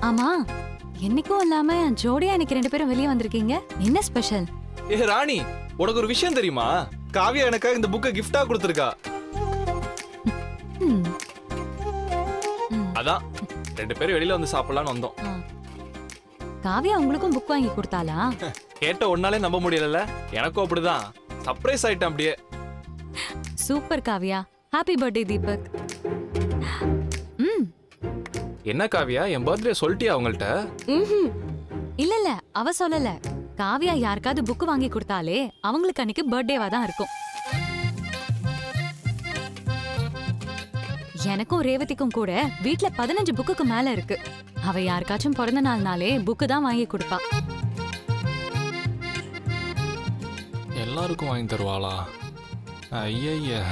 ஆமா, என்னைக்கும் இல்லாம ஜோடியா எனக்கு 2 பேரும் வெளியே வந்திருக்கீங்க. என்ன ஸ்பெஷல்? ஏ ராணி, உனக்கு ஒரு விஷயம் தெரியுமா? காவியா எனக்காக இந்த புக்கை கிஃப்டா கொடுத்துருக்கா. ம். ம். அதான் 2 பேரும் வெளியில வந்து சாப்பிடலாம்னு வந்தோம். காவியா உங்களுக்கும் புக் வாங்கி கொடுத்தாளா? கேட்ட ஒன்னாலே நம்ப முடியல. எனக்கும் அப்படிதான். சர்ப்ரைஸ் ஆயிட்டேன் அப்படியே. Super Kavya. Happy birthday Deepak. என்ன காவியா, என் பர்த்டே சொல்லிட்டியா அவங்கள்ட்ட? இல்ல இல்ல, அவ சொல்லல. காவியா யாருக்காவது புக் வாங்கி கொடுத்தாலே அவங்களுக்கு அன்னைக்கு பர்த்டேவா தான் இருக்கும். எனக்கும் ரேவதிக்கும் கூட வீட்ல 15 புக்குக்கு மேல இருக்கு. அவ யாருக்காச்சும் பிறந்த நாள்னாலே புக்கு தான் வாங்கி கொடுப்பா. எல்லாருக்கும் வாங்கி தருவாளா? ஐயய்ய.